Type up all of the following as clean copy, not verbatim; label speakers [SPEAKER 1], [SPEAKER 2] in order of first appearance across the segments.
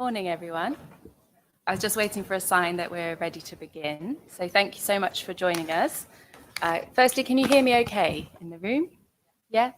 [SPEAKER 1] Morning, everyone. I was just waiting for a sign that we're ready to begin. So thank you so much for joining us. Firstly, can you hear me okay in the room? Yeah,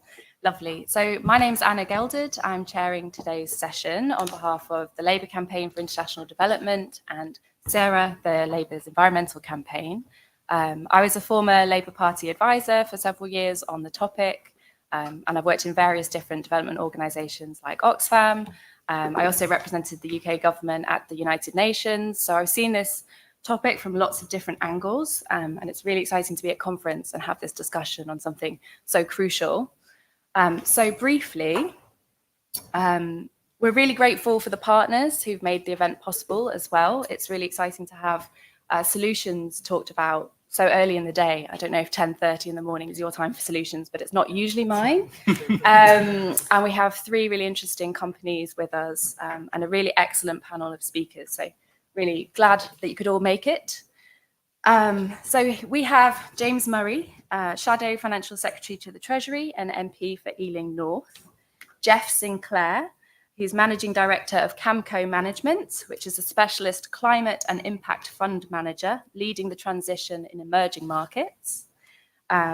[SPEAKER 1] lovely. So my name's Anna Gelderd. I'm chairing today's session on behalf of the Labour Campaign for International Development and Sarah, the Labour's environmental campaign. I was a former Labour Party advisor for several years on the topic, and I've worked in various different development organisations like Oxfam. I also represented the UK government at the United Nations. So I've seen this topic from lots of different angles, and it's really exciting to be at conference and have this discussion on something so crucial. So briefly, we're really grateful for the partners who've made the event possible as well. It's really exciting to have solutions talked about so early in the day. I don't know if 10:30 in the morning is your time for solutions, but it's not usually mine. And we have three really interesting companies with us and a really excellent panel of speakers. So really glad that you could all make it. So we have James Murray, Shadow Financial Secretary to the Treasury and MP for Ealing North. Geoff Sinclair, who's Managing Director of Camco Management, which is a specialist climate and impact fund manager leading the transition in emerging markets.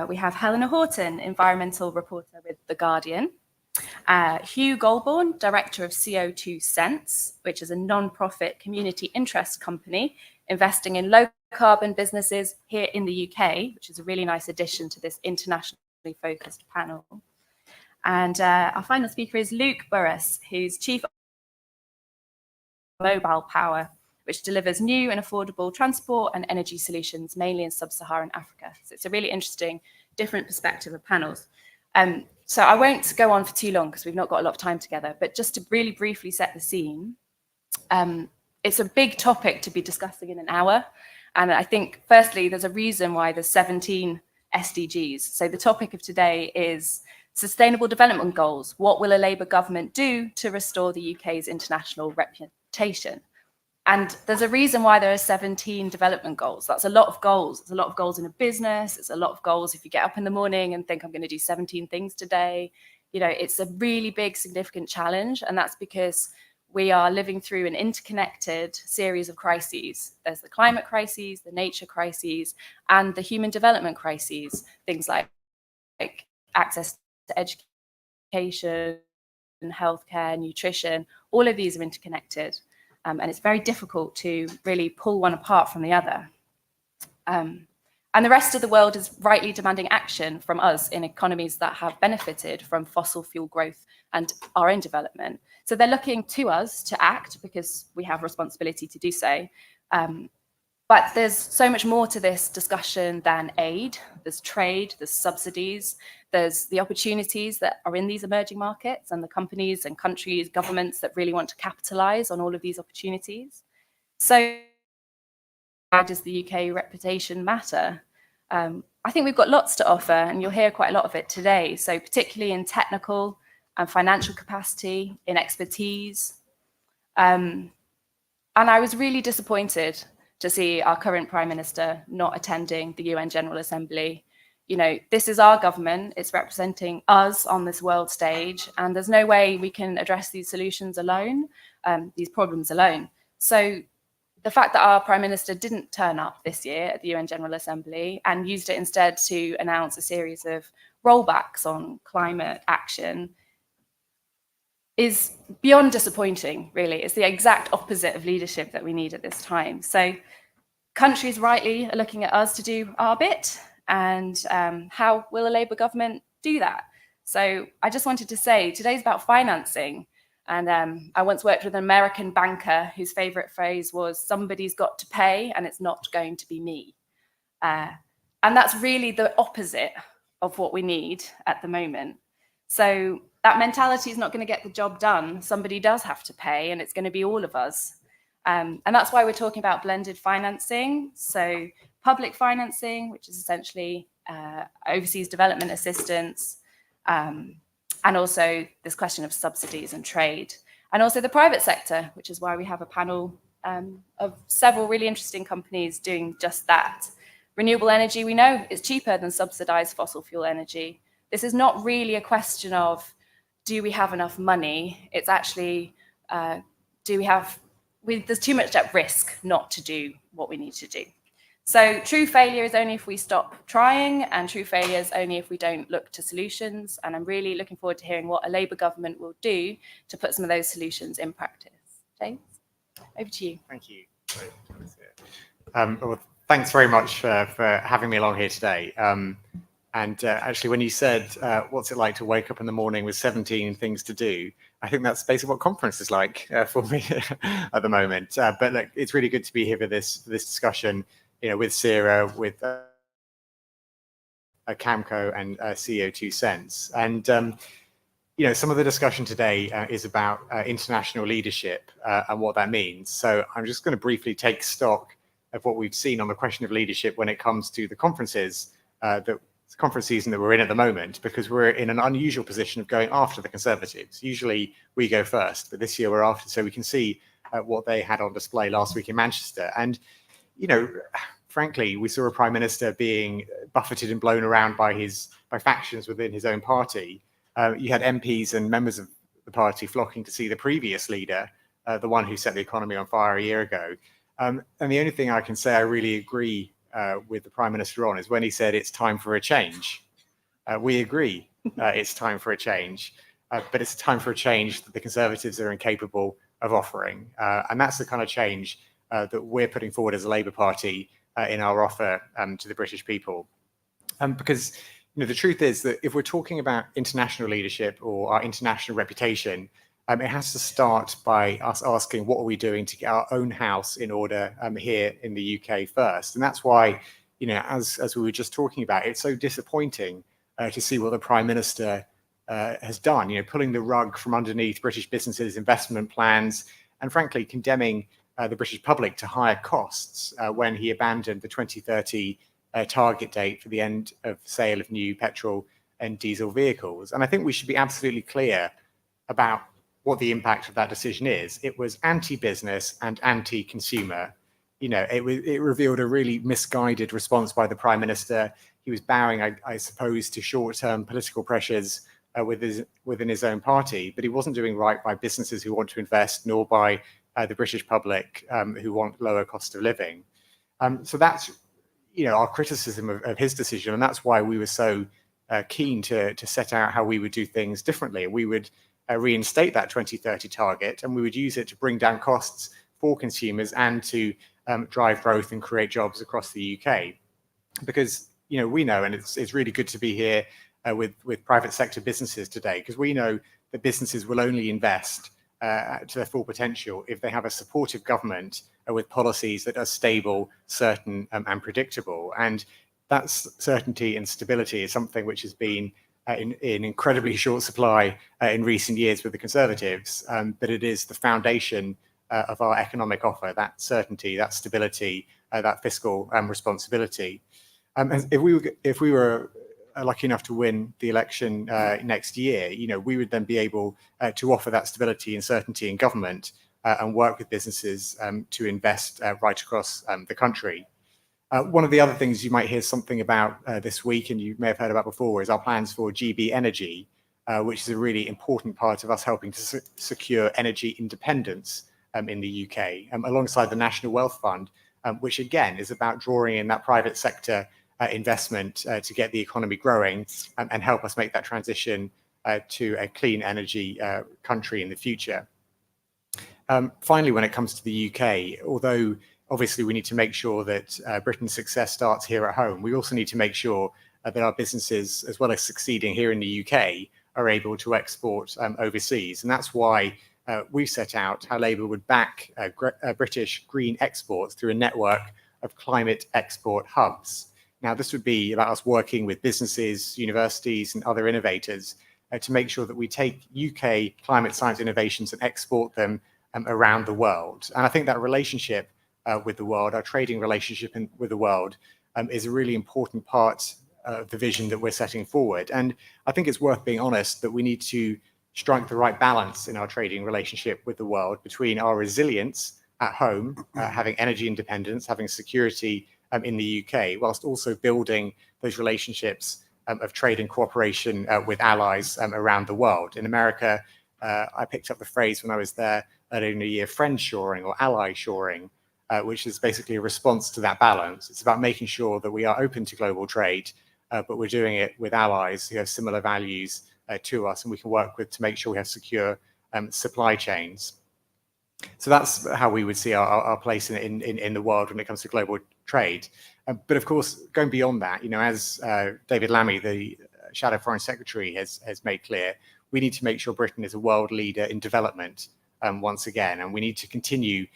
[SPEAKER 1] We have Helena Horton, environmental reporter with The Guardian. Hugh, Goulbourne, Director of CO2 Sense, which is a non-profit community interest company investing in low carbon businesses here in the UK, which is a really nice addition to this internationally focused panel. And our final speaker is Luke Burras, who's Chief Mobile Power, which delivers new and affordable transport and energy solutions, mainly in sub-Saharan Africa. So it's a really interesting, different perspective of panels. So I won't go on for too long because we've not got a lot of time together, but just to really briefly set the scene, it's a big topic to be discussing in an hour. And I think, firstly, there's a reason why there's 17 SDGs. So the topic of today is Sustainable Development Goals. What will a Labour government do to restore the UK's international reputation? And there's a reason why there are 17 development goals. That's a lot of goals. It's a lot of goals in a business. It's a lot of goals if you get up in the morning and think, I'm going to do 17 things today. You know, it's a really big, significant challenge. And that's because we are living through an interconnected series of crises. There's the climate crises, the nature crises, and the human development crises. Things like access to education, healthcare, nutrition, all of these are interconnected. And it's very difficult to really pull one apart from the other. And the rest of the world is rightly demanding action from us in economies that have benefited from fossil fuel growth and our own development. So they're looking to us to act because we have responsibility to do so. But there's so much more to this discussion than aid. There's trade, there's subsidies, there's the opportunities that are in these emerging markets and the companies and countries, governments that really want to capitalize on all of these opportunities. So how does the UK reputation matter? I think we've got lots to offer, and you'll hear quite a lot of it today. So particularly in technical and financial capacity, in expertise. And I was really disappointed to see our current Prime Minister not attending the UN General Assembly. You know, this is our government, it's representing us on this world stage, and there's no way we can address these solutions alone, these problems alone. So the fact that our Prime Minister didn't turn up this year at the UN General Assembly and used it instead to announce a series of rollbacks on climate action is beyond disappointing, really. It's the exact opposite of leadership that we need at this time. So countries rightly are looking at us to do our bit, and how will a Labour government do that? So I just wanted to say, today's about financing. And I once worked with an American banker whose favourite phrase was, somebody's got to pay and it's not going to be me. And that's really the opposite of what we need at the moment. So that mentality is not going to get the job done. Somebody does have to pay, and it's going to be all of us. And that's why we're talking about blended financing. So public financing, which is essentially overseas development assistance, and also this question of subsidies and trade, and also the private sector, which is why we have a panel of several really interesting companies doing just that. Renewable energy, we know, is cheaper than subsidized fossil fuel energy. This is not really a question of, do we have enough money? It's actually, there's too much at risk not to do what we need to do. So true failure is only if we stop trying, and true failure is only if we don't look to solutions. And I'm really looking forward to hearing what a Labour government will do to put some of those solutions in practice. James, over to you.
[SPEAKER 2] Thank you. Well, thanks very much for having me along here today. Actually, when you said, what's it like to wake up in the morning with 17 things to do, I think that's basically what conference is like for me at the moment. But look, it's really good to be here for this discussion, with Sarah, with Camco and CO2 Sense. And, some of the discussion today is about international leadership and what that means. So I'm just going to briefly take stock of what we've seen on the question of leadership when it comes to the conferences, the conference season that we're in at the moment, because we're in an unusual position of going after the Conservatives. Usually we go first, but this year we're after, so we can see what they had on display last week in Manchester. And, frankly, we saw a prime minister being buffeted and blown around by factions within his own party. You had MPs and members of the party flocking to see the previous leader, the one who set the economy on fire a year ago. And the only thing I can say I really agree with the prime minister on is when he said it's time for a change. We agree it's time for a change, but it's time for a change that the Conservatives are incapable of offering. And that's the kind of change that we're putting forward as a Labour Party in our offer to the British people. Because the truth is that if we're talking about international leadership or our international reputation, it has to start by us asking what are we doing to get our own house in order here in the UK first. And that's why, as we were just talking about, it's so disappointing to see what the Prime Minister has done, pulling the rug from underneath British businesses' investment plans and frankly condemning the British public to higher costs when he abandoned the 2030 target date for the end of sale of new petrol and diesel vehicles. And I think we should be absolutely clear about what the impact of that decision is. It was anti-business and anti-consumer. It revealed a really misguided response by the Prime Minister. He was bowing, I suppose, to short-term political pressures within his own party, but he wasn't doing right by businesses who want to invest, nor by the British public who want lower cost of living. So that's our criticism of his decision, and that's why we were so keen to set out how we would do things differently. We would reinstate that 2030 target, and we would use it to bring down costs for consumers and to drive growth and create jobs across the UK. Because we know, and it's really good to be here with private sector businesses today, because we know that businesses will only invest to their full potential if they have a supportive government with policies that are stable, certain, and predictable. And that certainty and stability is something which has been in incredibly short supply in recent years with the Conservatives, but it is the foundation of our economic offer, that certainty, that stability, that fiscal responsibility. And if we were lucky enough to win the election next year, we would then be able to offer that stability and certainty in government and work with businesses to invest right across the country. One of the other things you might hear something about this week, and you may have heard about before, is our plans for GB Energy, which is a really important part of us helping to secure energy independence in the UK, alongside the National Wealth Fund, which again is about drawing in that private sector investment to get the economy growing and help us make that transition to a clean energy country in the future. Finally, when it comes to the UK, although obviously we need to make sure that Britain's success starts here at home, we also need to make sure that our businesses, as well as succeeding here in the UK, are able to export overseas. And that's why we set out how Labour would back British green exports through a network of climate export hubs. Now, this would be about us working with businesses, universities, and other innovators to make sure that we take UK climate science innovations and export them around the world. And I think that relationship with the world, our trading relationship with the world, is a really important part of the vision that we're setting forward. And I think it's worth being honest that we need to strike the right balance in our trading relationship with the world between our resilience at home, having energy independence, having security in the UK, whilst also building those relationships of trade and cooperation with allies around the world. In America, I picked up the phrase when I was there, earlier in the year, friend shoring or ally shoring, which is basically a response to that balance. It's about making sure that we are open to global trade, but we're doing it with allies who have similar values to us, and we can work with to make sure we have secure supply chains. So that's how we would see our place in the world when it comes to global trade. But of course, going beyond that, as David Lammy, the Shadow Foreign Secretary, has made clear, we need to make sure Britain is a world leader in development once again, and we need to continue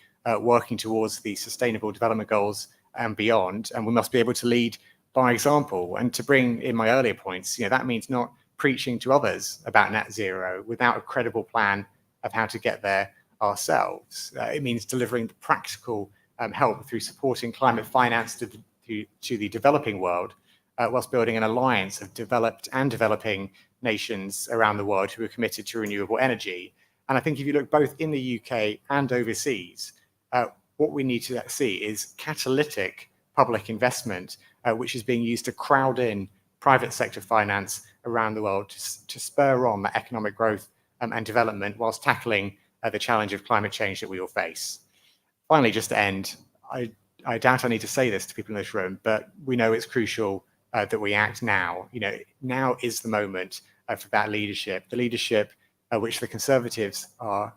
[SPEAKER 2] working towards the Sustainable Development Goals and beyond. And we must be able to lead by example. And to bring in my earlier points, that means not preaching to others about net zero without a credible plan of how to get there ourselves. It means delivering the practical help through supporting climate finance to the developing world, whilst building an alliance of developed and developing nations around the world who are committed to renewable energy. And I think if you look both in the UK and overseas, what we need to see is catalytic public investment, which is being used to crowd in private sector finance around the world to spur on that economic growth and development, whilst tackling the challenge of climate change that we all face. Finally, just to end, I doubt I need to say this to people in this room, but we know it's crucial that we act now. Now is the moment for that leadership, the leadership which the Conservatives are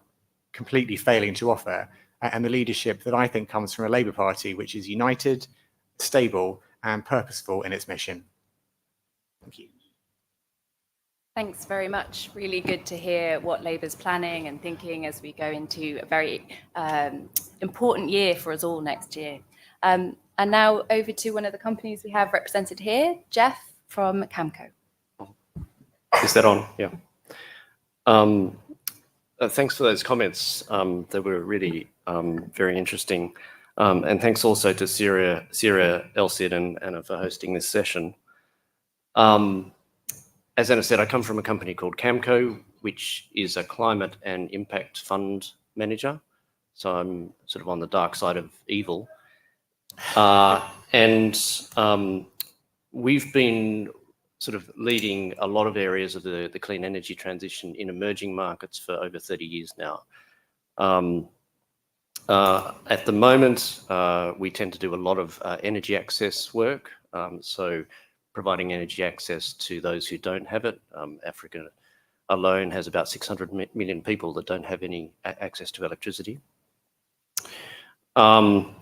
[SPEAKER 2] completely failing to offer, and the leadership that I think comes from a Labour Party which is united, stable, and purposeful in its mission. Thank you.
[SPEAKER 1] Thanks very much. Really good to hear what Labour's planning and thinking as we go into a very important year for us all next year. And now over to one of the companies we have represented here, Geoff from Camco.
[SPEAKER 3] Is that on? Yeah. Thanks for those comments. They were really very interesting. And thanks also to Sierra LCID and Anna for hosting this session. As Anna said, I come from a company called Camco, which is a climate and impact fund manager. So I'm sort of on the dark side of evil. And we've been sort of leading a lot of areas of the clean energy transition in emerging markets for over 30 years now. At the moment, we tend to do a lot of energy access work. So providing energy access to those who don't have it. Africa alone has about 600 million people that don't have any access to electricity. And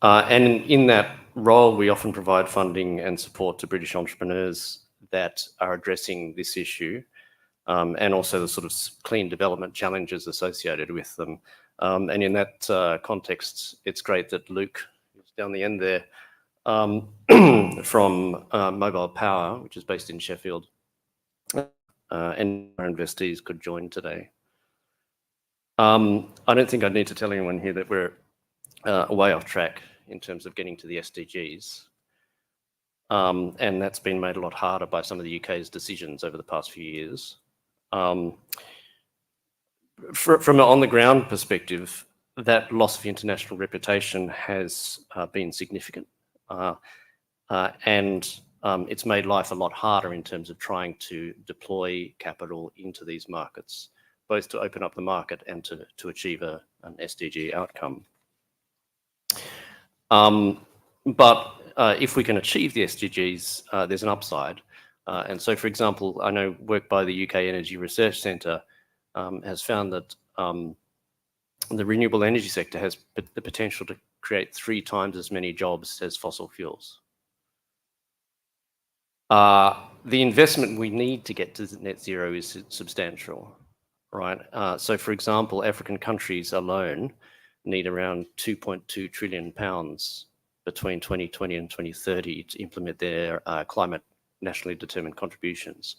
[SPEAKER 3] in that role, we often provide funding and support to British entrepreneurs that are addressing this issue, and also the sort of clean development challenges associated with them. And in that context, it's great that Luke, who's down the end there, from Mobile Power, which is based in Sheffield, and our investees could join today. I don't think I need to tell anyone here that we're way off track in terms of getting to the SDGs. And that's been made a lot harder by some of the UK's decisions over the past few years. From an on-the-ground perspective, that loss of international reputation has been significant. And it's made life a lot harder in terms of trying to deploy capital into these markets, both to open up the market and to achieve an SDG outcome. But if we can achieve the SDGs, there's an upside. And so, for example, I know work by the UK Energy Research Centre has found that the renewable energy sector has the potential to create 3 times as many jobs as fossil fuels. The investment we need to get to net zero is substantial, right? So, for example, African countries alone need around £2.2 trillion between 2020 and 2030 to implement their climate nationally determined contributions.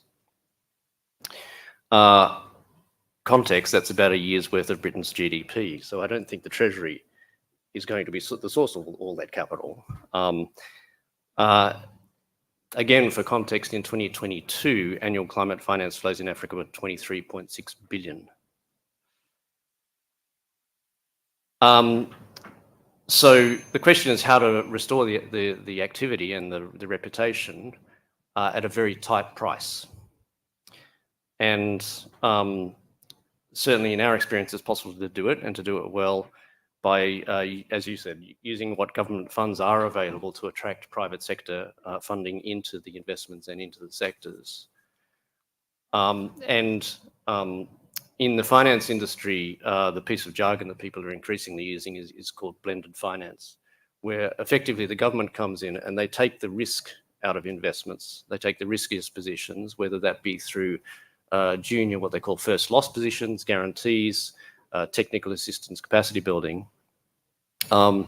[SPEAKER 3] Context, that's about a year's worth of Britain's GDP. So I don't think the Treasury is going to be the source of all that capital. Again, for context, in 2022, annual climate finance flows in Africa were 23.6 billion. So the question is how to restore the activity and the reputation at a very tight price. And certainly in our experience, it's possible to do it and to do it well by, as you said, using what government funds are available to attract private sector funding into the investments and into the sectors. In the finance industry, the piece of jargon that people are increasingly using is called blended finance, where effectively the government comes in and they take the risk out of investments. They take the riskiest positions, whether that be through junior, what they call first loss positions, guarantees, technical assistance, capacity building, and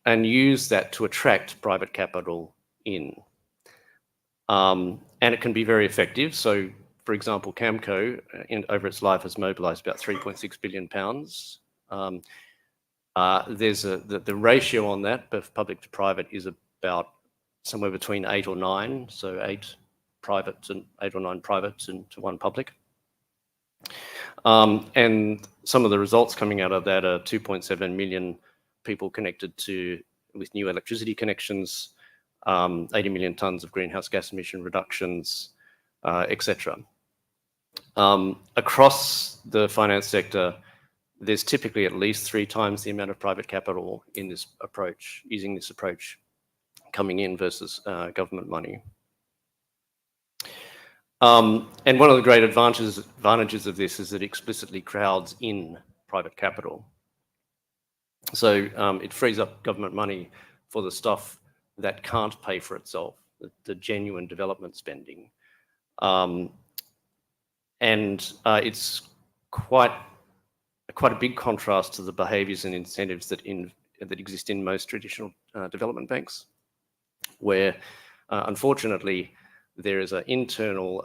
[SPEAKER 3] use that to attract private capital in. And it can be very effective. So, for example, Camco, over its life, has mobilised about £3.6 billion. There's the ratio on that, of public to private, is about somewhere between 8 or 9, so 8 or 9 private to 1 public. And some of the results coming out of that are 2.7 million people connected with new electricity connections, 80 million tonnes of greenhouse gas emission reductions, etc. Across the finance sector, there's typically at least 3 times the amount of private capital in this approach, using this approach coming in versus government money. And one of the great advantages of this is that it explicitly crowds in private capital. So it frees up government money for the stuff that can't pay for itself, the genuine development spending. And it's quite a big contrast to the behaviours and incentives that exist in most traditional development banks, where unfortunately there is an internal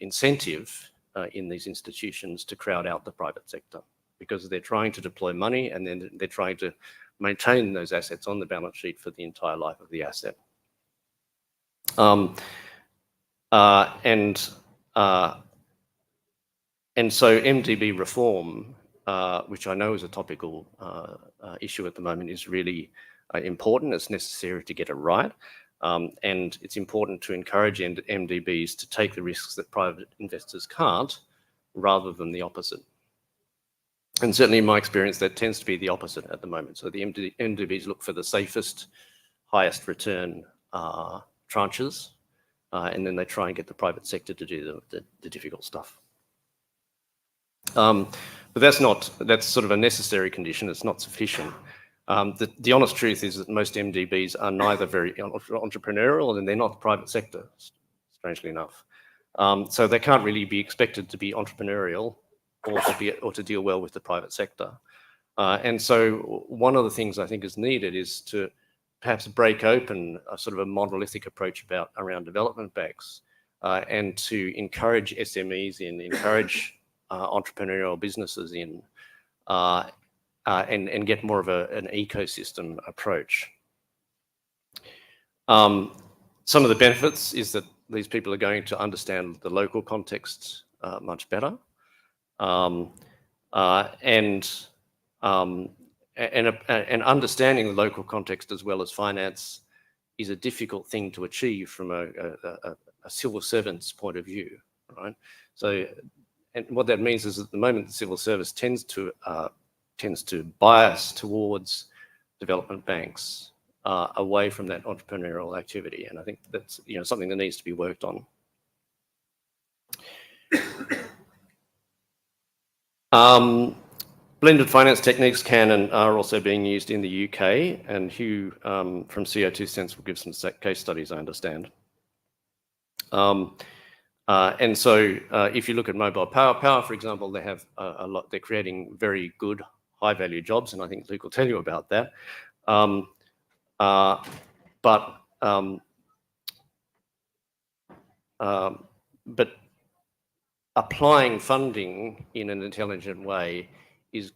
[SPEAKER 3] incentive in these institutions to crowd out the private sector, because they're trying to deploy money and then they're trying to maintain those assets on the balance sheet for the entire life of the asset. And so MDB reform, which I know is a topical issue at the moment, is really important. It's necessary to get it right. And it's important to encourage MDBs to take the risks that private investors can't, rather than the opposite. And certainly in my experience, that tends to be the opposite at the moment. So the MDBs look for the safest, highest return tranches, and then they try and get the private sector to do the difficult stuff. But that's sort of a necessary condition. It's not sufficient. The honest truth is that most MDBs are neither very entrepreneurial and they're not the private sector, strangely enough. So they can't really be expected to be entrepreneurial or to deal well with the private sector. And so one of the things I think is needed is to perhaps break open a sort of a monolithic approach around development banks, and to encourage SMEs in, encourage entrepreneurial businesses in, and get more of an ecosystem approach. Some of the benefits is that these people are going to understand the local context much better, and understanding the local context as well as finance is a difficult thing to achieve from a civil servant's point of view, right? So, and what that means is at the moment the civil service tends to bias towards development banks away from that entrepreneurial activity, and I think that's something that needs to be worked on. Blended finance techniques can and are also being used in the UK, and Hugh from CO2 Sense will give some case studies, I understand. And so if you look at mobile power, for example, they have a lot. They're creating very good, high-value jobs, and I think Luke will tell you about that. But applying funding in an intelligent way is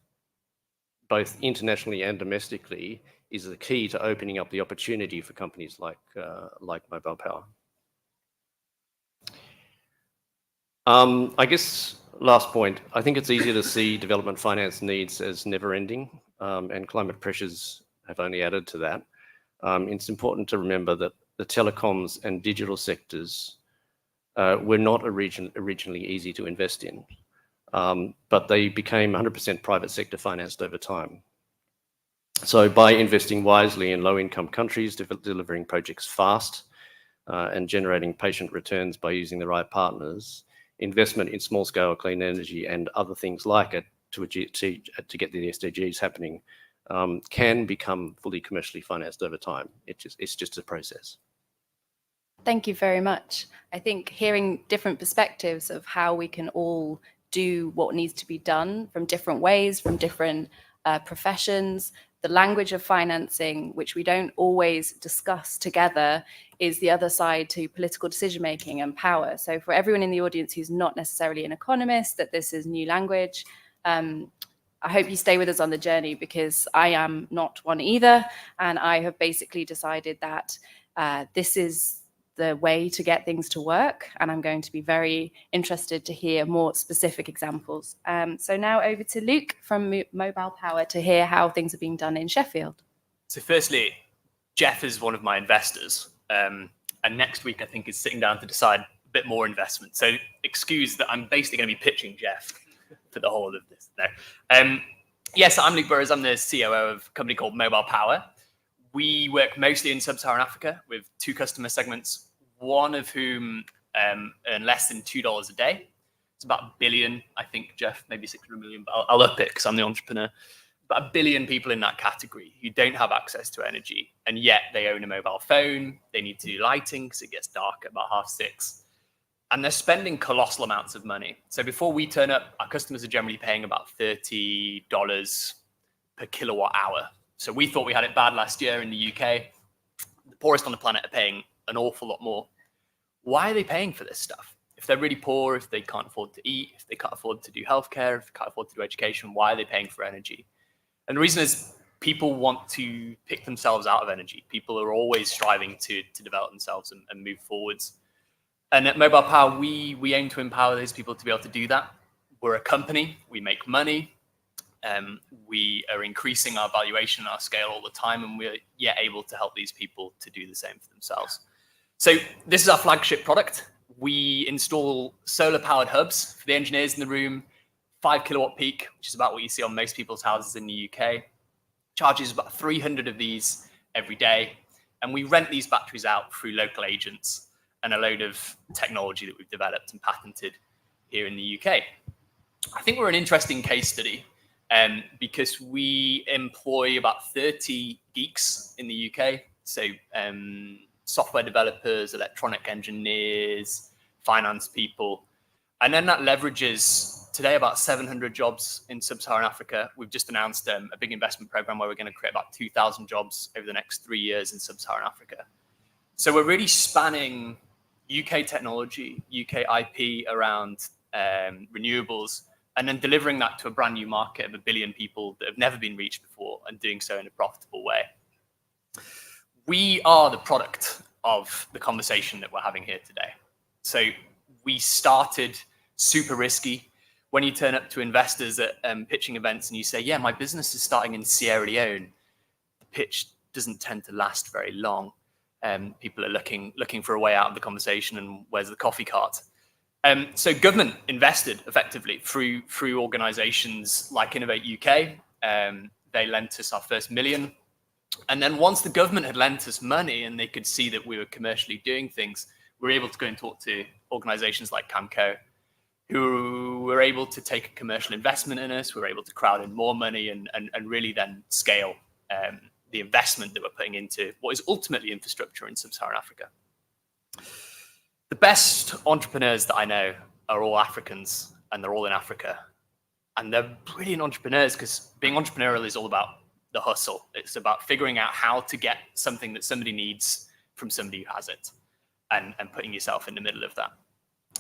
[SPEAKER 3] both internationally and domestically is the key to opening up the opportunity for companies like mobile power. I guess last point, I think it's easier to see development finance needs as never-ending, and climate pressures have only added to that. It's important to remember that the telecoms and digital sectors were not originally easy to invest in, but they became 100% private sector financed over time. So by investing wisely in low-income countries, delivering projects fast, and generating patient returns by using the right partners, investment in small-scale clean energy and other things like it to get the SDGs happening can become fully commercially financed over time. It's just a process.
[SPEAKER 1] Thank you very much. I think hearing different perspectives of how we can all do what needs to be done from different ways, from different professions, the language of financing, which we don't always discuss together, is the other side to political decision making and power. So for everyone in the audience who's not necessarily an economist, that this is new language, I hope you stay with us on the journey, because I am not one either. And I have basically decided that this is the way to get things to work. And I'm going to be very interested to hear more specific examples. So now over to Luke from Mobile Power to hear how things are being done in Sheffield.
[SPEAKER 4] So firstly, Geoff is one of my investors. And next week, I think, is sitting down to decide a bit more investment. So excuse that I'm basically going to be pitching Geoff for the whole of this. No. Yes, I'm Luke Burras. I'm the COO of a company called Mobile Power. We work mostly in sub-Saharan Africa with 2 customer segments, one of whom earn less than $2 a day. It's about 1 billion, I think, Geoff, maybe 600 million, but I'll up it because I'm the entrepreneur. About 1 billion people in that category who don't have access to energy, and yet they own a mobile phone. They need to do lighting because it gets dark at about 6:30. And they're spending colossal amounts of money. So before we turn up, our customers are generally paying about $30 per kilowatt hour. So we thought we had it bad last year in the UK. The poorest on the planet are paying an awful lot more. Why are they paying for this stuff? If they're really poor, if they can't afford to eat, if they can't afford to do healthcare, if they can't afford to do education, why are they paying for energy? And the reason is people want to pick themselves out of energy. People are always striving to develop themselves and move forwards. And at Mobile Power, we aim to empower those people to be able to do that. We're a company, we make money. We are increasing our valuation and our scale all the time, and we're yet able to help these people to do the same for themselves. So this is our flagship product. We install solar-powered hubs for the engineers in the room, 5 kilowatt peak, which is about what you see on most people's houses in the UK. Charges about 300 of these every day. And we rent these batteries out through local agents and a load of technology that we've developed and patented here in the UK. I think we're an interesting case study because we employ about 30 geeks in the UK. So software developers, electronic engineers, finance people. And then that leverages today about 700 jobs in sub-Saharan Africa. We've just announced a big investment program where we're going to create about 2,000 jobs over the next 3 years in sub-Saharan Africa. So we're really spanning UK technology, UK IP around renewables, and then delivering that to a brand new market of 1 billion people that have never been reached before, and doing so in a profitable way. We are the product of the conversation that we're having here today. So we started super risky. When you turn up to investors at pitching events and you say, yeah, my business is starting in Sierra Leone, the pitch doesn't tend to last very long. People are looking for a way out of the conversation and where's the coffee cart? So government invested effectively through organizations like Innovate UK. They lent us our first $1 million. And then once the government had lent us money and they could see that we were commercially doing things, we were able to go and talk to organizations like Camco, who were able to take a commercial investment in us. We were able to crowd in more money and really then scale the investment that we're putting into what is ultimately infrastructure in sub-Saharan Africa. The best entrepreneurs that I know are all Africans, and they're all in Africa. And they're brilliant entrepreneurs because being entrepreneurial is all about the hustle. It's about figuring out how to get something that somebody needs from somebody who has it, and putting yourself in the middle of that.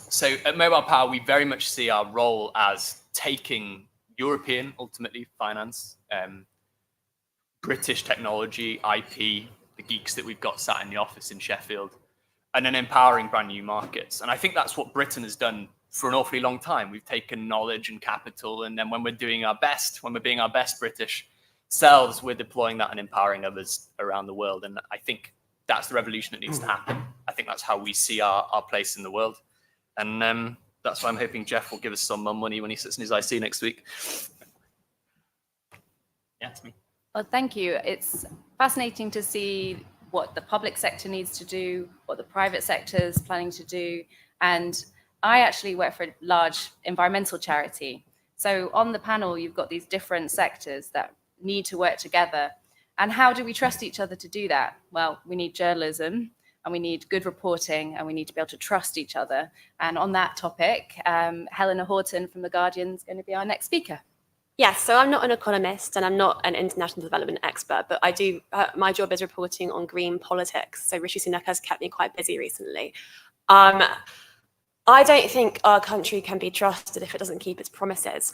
[SPEAKER 4] So at Mobile Power, we very much see our role as taking European, ultimately, finance, British technology, IP, the geeks that we've got sat in the office in Sheffield, and then empowering brand new markets. And I think that's what Britain has done for an awfully long time. We've taken knowledge and capital, and then when we're doing our best, when we're being our best British selves, we're deploying that and empowering others around the world. And I think that's the revolution that needs to happen. I think that's how we see our place in the world. And that's why I'm hoping Geoff will give us some more money when he sits in his IC next week. Yeah, it's me.
[SPEAKER 1] Well, thank you. It's fascinating to see what the public sector needs to do, what the private sector is planning to do. And I actually work for a large environmental charity. So on the panel, you've got these different sectors that need to work together. And how do we trust each other to do that? Well, we need journalism, and we need good reporting, and we need to be able to trust each other. And on that topic, Helena Horton from The Guardian is going to be our next speaker.
[SPEAKER 5] Yes, so I'm not an economist and I'm not an international development expert, but I do. My job is reporting on green politics. So Rishi Sunak has kept me quite busy recently. I don't think our country can be trusted if it doesn't keep its promises.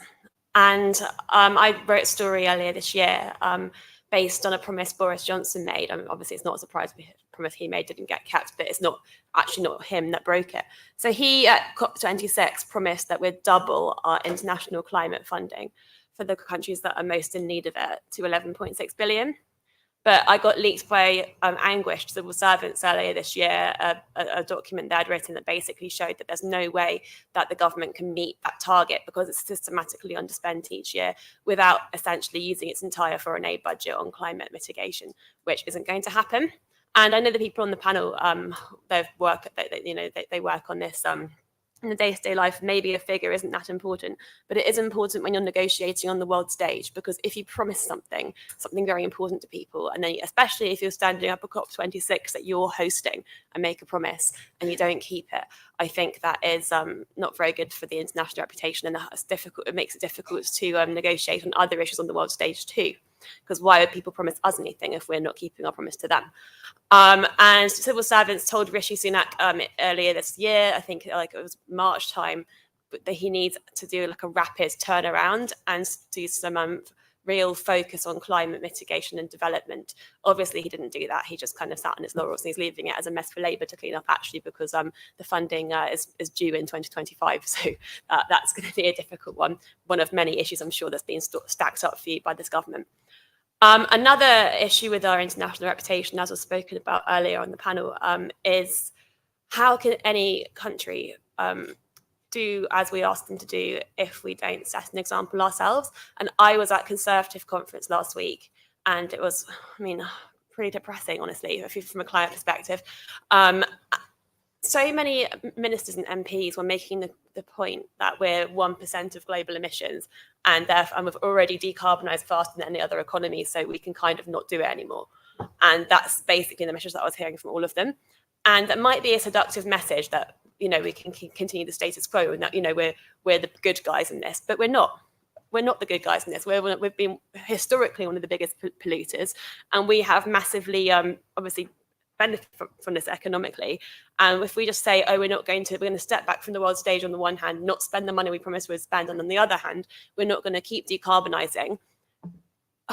[SPEAKER 5] And I wrote a story earlier this year based on a promise Boris Johnson made. I mean, obviously, it's not a surprise the promise he made didn't get kept, but it's not actually not him that broke it. So he at COP26 promised that we'd double our international climate funding for the countries that are most in need of it to 11.6 billion. But I got leaked by anguished civil servants earlier this year, a document they had written that basically showed that there's no way that the government can meet that target because it's systematically underspent each year without essentially using its entire foreign aid budget on climate mitigation, which isn't going to happen. And I know the people on the panel, they work on this in the day-to-day life. Maybe a figure isn't that important, but it is important when you're negotiating on the world stage, because if you promise something very important to people, and then especially if you're standing up at COP26 that you're hosting and make a promise and you don't keep it, I think that is not very good for the international reputation, and that's difficult. It makes it difficult to negotiate on other issues on the world stage too. Because why would people promise us anything if we're not keeping our promise to them? And civil servants told Rishi Sunak earlier this year, I think like it was March time, that he needs to do like a rapid turnaround and do some real focus on climate mitigation and development. Obviously, he didn't do that. He just kind of sat on his laurels and he's leaving it as a mess for Labour to clean up, actually, because the funding is due in 2025. So that's going to be a difficult one of many issues I'm sure that's been stacked up for you by this government. Another issue with our international reputation, as was spoken about earlier on the panel, is how can any country do as we ask them to do if we don't set an example ourselves? And I was at Conservative conference last week, and it was, pretty depressing, honestly, from a climate perspective. So many ministers and MPs were making the point that we're 1% of global emissions, and we've already decarbonised faster than any other economy, so we can kind of not do it anymore. And that's basically the message that I was hearing from all of them. And that might be a seductive message that, we can continue the status quo and that, we're the good guys in this, but we're not. We're not the good guys in this. We've been historically one of the biggest polluters, and we have massively, obviously, benefit from this economically. And if we just say, we're going to step back from the world stage on the one hand, not spend the money we promised we'd spend, and on the other hand, we're not going to keep decarbonising,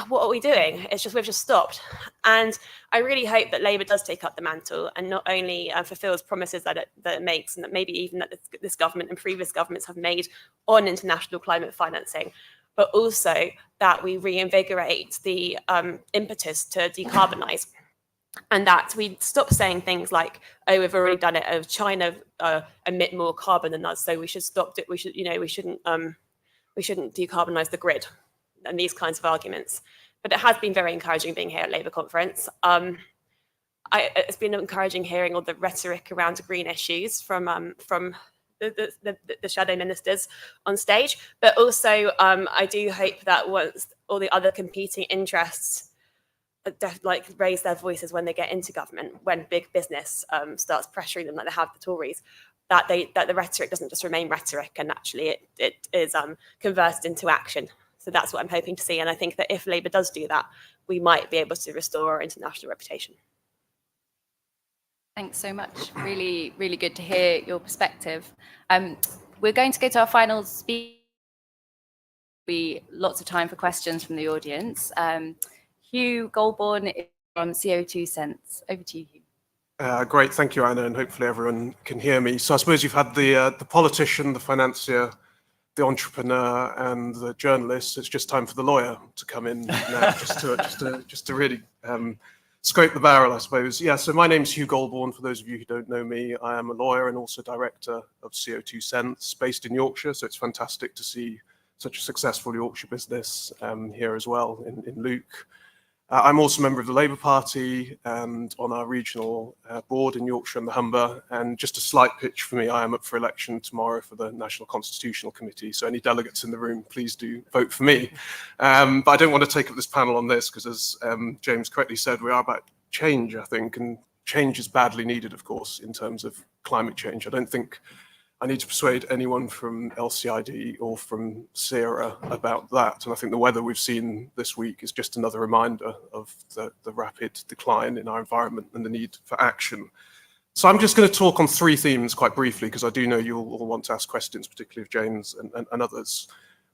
[SPEAKER 5] what are we doing? We've just stopped. And I really hope that Labour does take up the mantle and not only fulfills promises that it makes, and that maybe even that this government and previous governments have made on international climate financing, but also that we reinvigorate the impetus to decarbonise. And that we stop saying things like, we've already done it, China emit more carbon than us, so we should stop it. We shouldn't decarbonise the grid, and these kinds of arguments. But it has been very encouraging being here at Labour conference. It's been encouraging hearing all the rhetoric around green issues from the shadow ministers on stage. But also, I do hope that once all the other competing interests raise their voices when they get into government, when big business starts pressuring them like they have the Tories, that the rhetoric doesn't just remain rhetoric, and actually it is converted into action. So that's what I'm hoping to see. And I think that if Labour does do that, we might be able to restore our international reputation.
[SPEAKER 1] Thanks so much. Really, really good to hear your perspective. We're going to go to our final speaker. Be lots of time for questions from the audience. Hugh Goulbourne from CO2 Sense. Over to you, Hugh.
[SPEAKER 6] Great, thank you, Anna, and hopefully everyone can hear me. So I suppose you've had the politician, the financier, the entrepreneur, and the journalist. It's just time for the lawyer to come in now, just to really scrape the barrel, I suppose. Yeah, so my name's Hugh Goulbourne, for those of you who don't know me. I am a lawyer and also director of CO2 Sense, based in Yorkshire, so it's fantastic to see such a successful Yorkshire business here as well in Luke. I'm also a member of the Labour Party and on our regional board in Yorkshire and the Humber. And just a slight pitch for me, I am up for election tomorrow for the National Constitutional Committee. So any delegates in the room, please do vote for me. But I don't want to take up this panel on this because, as James correctly said, we are about change, I think, and change is badly needed, of course, in terms of climate change. I don't think I need to persuade anyone from LCID or from CERA about that. And I think the weather we've seen this week is just another reminder of the rapid decline in our environment and the need for action. So I'm just going to talk on three themes quite briefly, because I do know you'll all want to ask questions, particularly of James and others.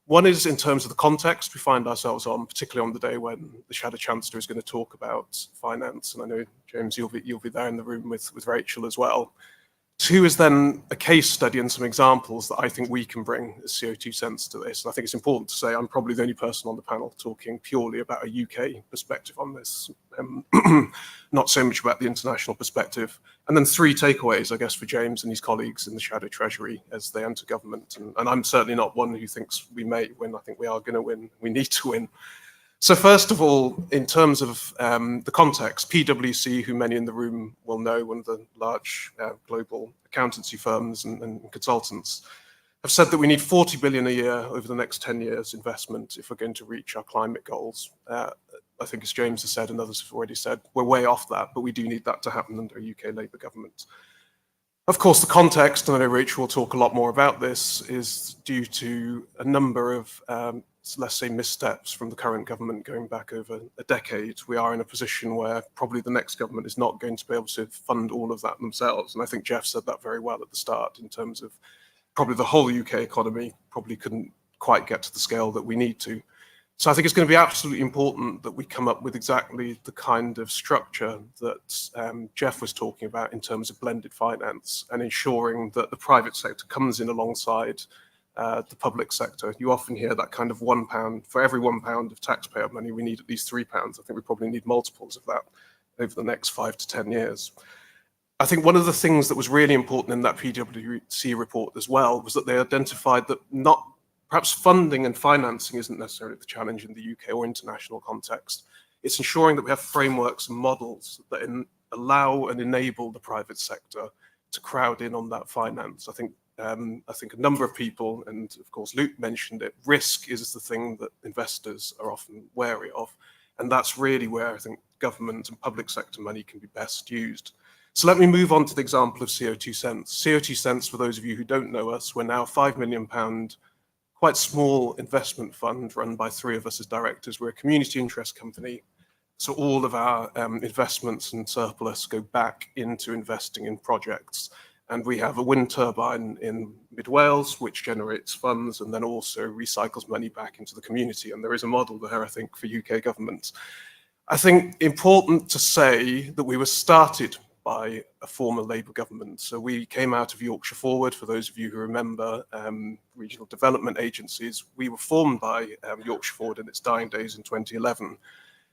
[SPEAKER 6] One is in terms of the context we find ourselves on, particularly on the day when the Shadow Chancellor is going to talk about finance. And I know, James, you'll be there in the room with Rachel as well. Two is then a case study and some examples that I think we can bring as CO2 Sense to this. And I think it's important to say I'm probably the only person on the panel talking purely about a UK perspective on this, not so much about the international perspective. And then three takeaways, I guess, for James and his colleagues in the Shadow Treasury as they enter government. And I'm certainly not one who thinks we may win. I think we are going to win. We need to win. So first of all, in terms of the context, PwC, who many in the room will know, one of the large global accountancy firms and consultants, have said that we need 40 billion a year over the next 10 years investment if we're going to reach our climate goals. I think, as James has said and others have already said, we're way off that, but we do need that to happen under a UK Labour government. Of course, the context, and I know Rachel will talk a lot more about this, is due to a number of let's say missteps from the current government going back over a decade. We are in a position where probably the next government is not going to be able to fund all of that themselves. And I think Geoff said that very well at the start in terms of probably the whole UK economy probably couldn't quite get to the scale that we need to. So I think it's going to be absolutely important that we come up with exactly the kind of structure that Geoff was talking about in terms of blended finance and ensuring that the private sector comes in alongside the public sector. You often hear that kind of £1, for every £1 of taxpayer money, we need at least £3. I think we probably need multiples of that over the next 5 to 10 years. I think one of the things that was really important in that PwC report as well was that they identified that perhaps funding and financing isn't necessarily the challenge in the UK or international context. It's ensuring that we have frameworks and models that allow and enable the private sector to crowd in on that finance. I think a number of people, and of course Luke mentioned it, risk is the thing that investors are often wary of. And that's really where I think government and public sector money can be best used. So let me move on to the example of CO2 Sense. CO2 Sense, for those of you who don't know us, we're now £5 million, quite small investment fund run by three of us as directors. We're a community interest company. So all of our investments and surplus go back into investing in projects. And we have a wind turbine in Mid Wales, which generates funds and then also recycles money back into the community. And there is a model there, I think, for UK government. I think important to say that we were started by a former Labour government. So we came out of Yorkshire Forward, for those of you who remember regional development agencies. We were formed by Yorkshire Forward in its dying days in 2011.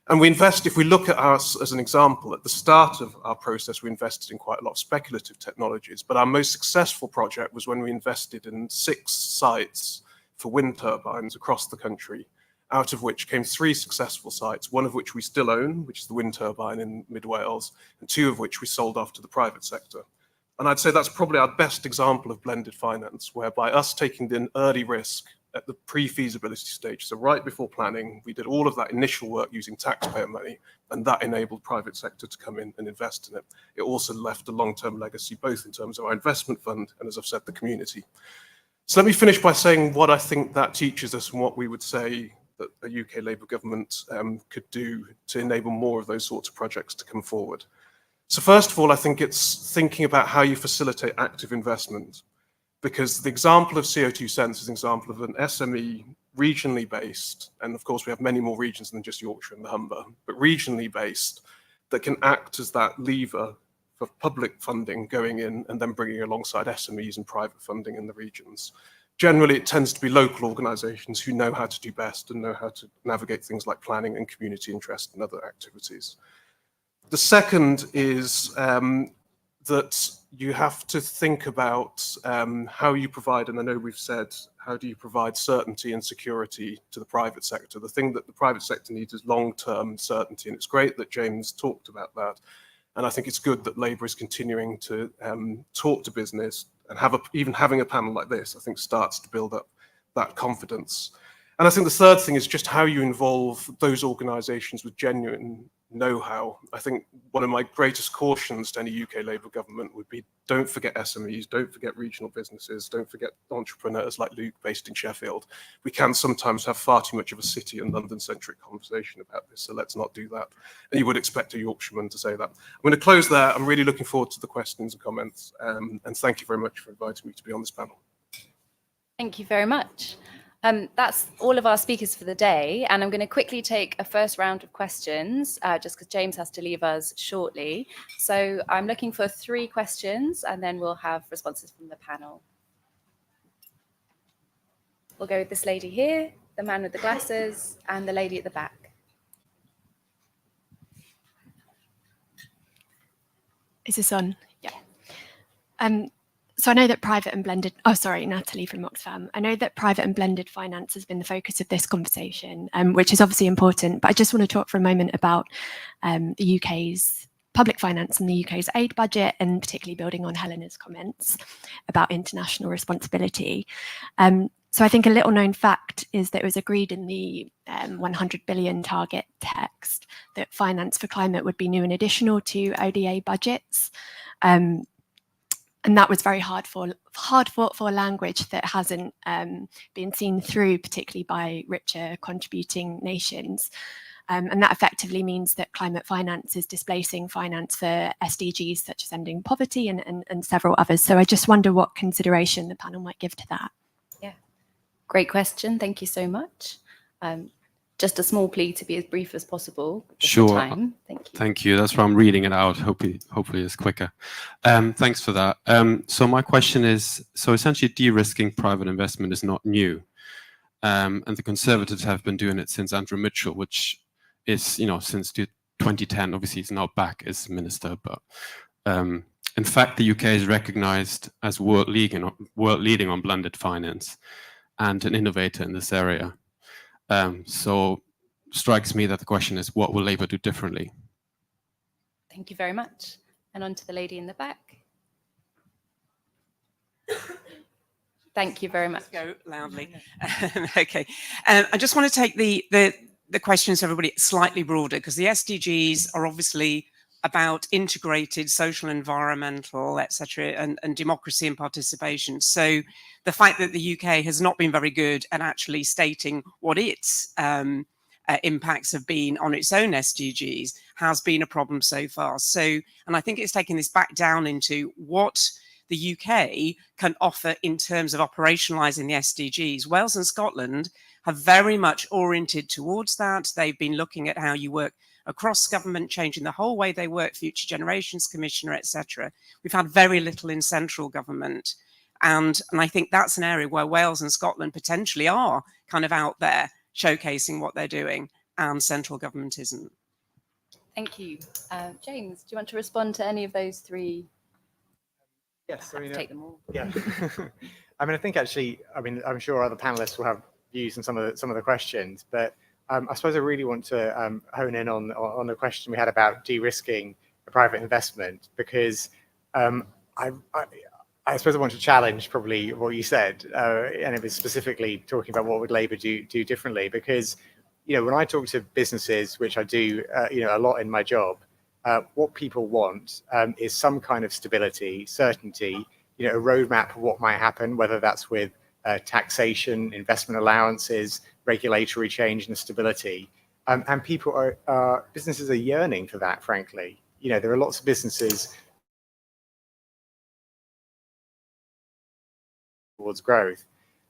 [SPEAKER 6] And we invest, if we look at us as an example, at the start of our process, we invested in quite a lot of speculative technologies. But our most successful project was when we invested in 6 sites for wind turbines across the country, out of which came 3 successful sites, one of which we still own, which is the wind turbine in Mid Wales, and 2 of which we sold off to the private sector. And I'd say that's probably our best example of blended finance, whereby us taking the early risk at the pre-feasibility stage, so right before planning, we did all of that initial work using taxpayer money, and that enabled private sector to come in and invest in it. It also left a long-term legacy, both in terms of our investment fund and, as I've said, the community. So let me finish by saying what I think that teaches us and what we would say that a UK Labour government could do to enable more of those sorts of projects to come forward. So first of all, I think it's thinking about how you facilitate active investment. Because the example of CO2 Sense is an example of an SME regionally based, and of course we have many more regions than just Yorkshire and the Humber, but regionally based, that can act as that lever for public funding going in and then bringing alongside SMEs and private funding in the regions. Generally, it tends to be local organisations who know how to do best and know how to navigate things like planning and community interest and other activities. The second is that you have to think about how you provide, and I know we've said, how do you provide certainty and security to the private sector? The thing that the private sector needs is long-term certainty, and it's great that James talked about that. And I think it's good that Labour is continuing to talk to business, and even having a panel like this, I think, starts to build up that confidence. And I think the third thing is just how you involve those organisations with genuine know-how. I think one of my greatest cautions to any UK Labour government would be, don't forget SMEs, don't forget regional businesses, don't forget entrepreneurs like Luke based in Sheffield. We can sometimes have far too much of a city and London-centric conversation about this, so let's not do that. And you would expect a Yorkshireman to say that. I'm going to close there. I'm really looking forward to the questions and comments, and thank you very much for inviting me to be on this panel.
[SPEAKER 1] Thank you very much. That's all of our speakers for the day, and I'm going to quickly take a first round of questions just because James has to leave us shortly. So I'm looking for 3 questions, and then we'll have responses from the panel. We'll go with this lady here, the man with the glasses, and the lady at the back.
[SPEAKER 7] Is this on? Yeah. So I know that private and blended, Natalie from Oxfam. I know that private and blended finance has been the focus of this conversation, which is obviously important, but I just want to talk for a moment about the UK's public finance and the UK's aid budget, and particularly building on Helena's comments about international responsibility. So I think a little known fact is that it was agreed in the 100 billion target text that finance for climate would be new and additional to ODA budgets. And that was very hard fought for language that hasn't been seen through, particularly by richer contributing nations. And that effectively means that climate finance is displacing finance for SDGs such as ending poverty and several others. So I just wonder what consideration the panel might give to that.
[SPEAKER 1] Yeah, great question. Thank you so much. Just a small plea to be as brief as possible.
[SPEAKER 8] Sure.
[SPEAKER 1] Time. Thank you.
[SPEAKER 8] Thank you. That's why I'm reading it out. Hopefully it's quicker. Thanks for that. So my question is, so essentially de-risking private investment is not new. And the Conservatives have been doing it since Andrew Mitchell, which is, since 2010. Obviously, he's now back as minister. But in fact, the UK is recognised as world leading on blended finance and an innovator in this area. So strikes me that the question is, what will Labour do differently?
[SPEAKER 1] Thank you very much. And on to the lady in the back. Thank you very much.
[SPEAKER 9] Let's go loudly. Okay. I just want to take the questions, everybody, slightly broader, because the SDGs are obviously about integrated social, environmental, etc., and democracy and participation. So the fact that the UK has not been very good at actually stating what its impacts have been on its own SDGs has been a problem so far. So, and I think it's taking this back down into what the UK can offer in terms of operationalising the SDGs. Wales and Scotland have very much oriented towards that. They've been looking at how you work across government, changing the whole way they work, Future Generations Commissioner, etc. We've had very little in central government. And I think that's an area where Wales and Scotland potentially are kind of out there showcasing what they're doing, and central government isn't.
[SPEAKER 1] Thank you. James, do you want to respond to any of those 3?
[SPEAKER 2] Yes, I mean,
[SPEAKER 1] take them all.
[SPEAKER 2] Yeah. I think actually, I'm sure other panelists will have views on some of the questions, but I suppose I really want to hone in on the question we had about de-risking private investment, because I suppose I want to challenge probably what you said, and it was specifically talking about what would Labour do differently, because when I talk to businesses, which I do a lot in my job, what people want is some kind of stability, certainty, a roadmap of what might happen, whether that's with taxation, investment allowances, regulatory change and stability. And businesses are yearning for that, frankly. There are lots of businesses towards growth,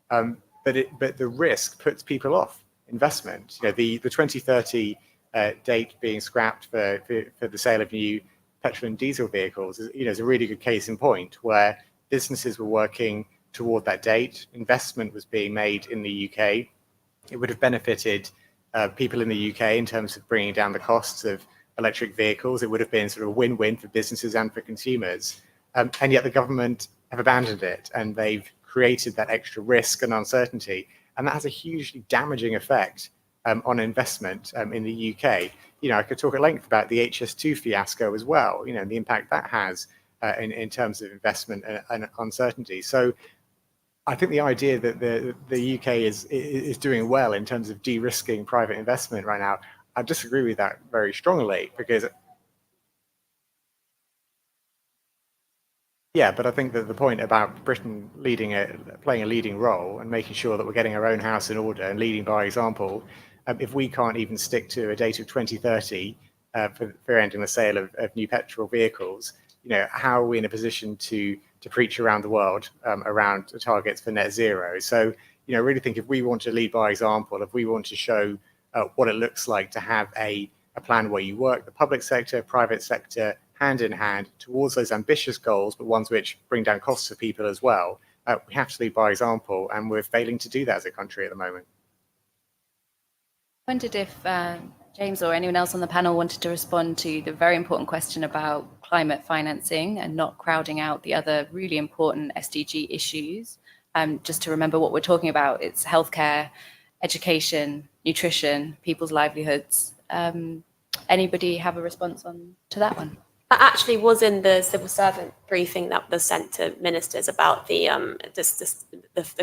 [SPEAKER 2] but the risk puts people off investment. The 2030 date being scrapped for the sale of new petrol and diesel vehicles is a really good case in point, where businesses were working toward that date. Investment was being made in the UK. It would have benefited people in the UK in terms of bringing down the costs of electric vehicles. It would have been sort of a win-win for businesses and for consumers. And yet the government have abandoned it, and they've created that extra risk and uncertainty. And that has a hugely damaging effect on investment in the UK. You know, I could talk at length about the HS2 fiasco as well, you know, the impact that has in terms of investment and uncertainty. So I think the idea that the UK is doing well in terms of de-risking private investment right now, I disagree with that very strongly, because yeah, but I think that the point about Britain playing a leading role and making sure that we're getting our own house in order and leading by example, if we can't even stick to a date of 2030 for ending the sale of new petrol vehicles, you know, how are we in a position to preach around the world around the targets for net zero? So, you know, I really think if we want to lead by example, if we want to show what it looks like to have a plan where you work the public sector, private sector, hand in hand towards those ambitious goals, but ones which bring down costs for people as well, we have to lead by example, and we're failing to do that as a country at the moment.
[SPEAKER 1] I wondered if James or anyone else on the panel wanted to respond to the very important question about climate financing and not crowding out the other really important SDG issues. Just to remember what we're talking about, it's healthcare, education, nutrition, people's livelihoods. Anybody have a response to that one?
[SPEAKER 5] That actually was in the civil servant briefing that was sent to ministers about the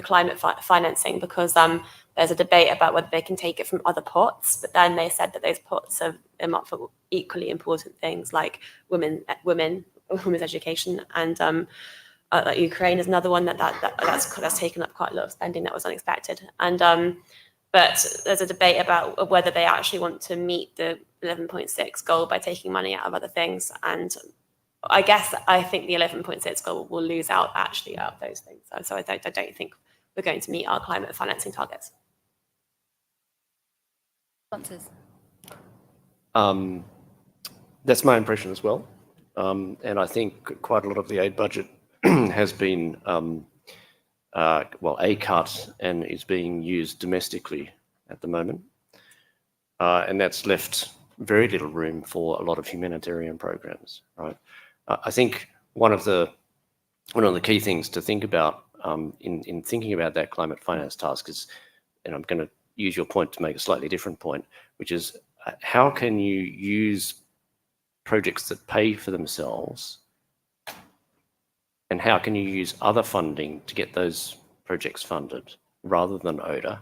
[SPEAKER 5] climate financing, because there's a debate about whether they can take it from other pots, but then they said that those pots are earmarked for equally important things like women's education, and like Ukraine is another one that's taken up quite a lot of spending that was unexpected. And but there's a debate about whether they actually want to meet the 11.6 goal by taking money out of other things. And I think the 11.6 goal will lose out of those things. So I don't think we're going to meet our climate financing targets.
[SPEAKER 1] Sponsors.
[SPEAKER 3] That's my impression as well. And I think quite a lot of the aid budget has been a cut and is being used domestically at the moment. And that's left very little room for a lot of humanitarian programs, right? I think one of the key things to think about in thinking about that climate finance task is, and I'm going to use your point to make a slightly different point, which is how can you use projects that pay for themselves, and how can you use other funding to get those projects funded rather than ODA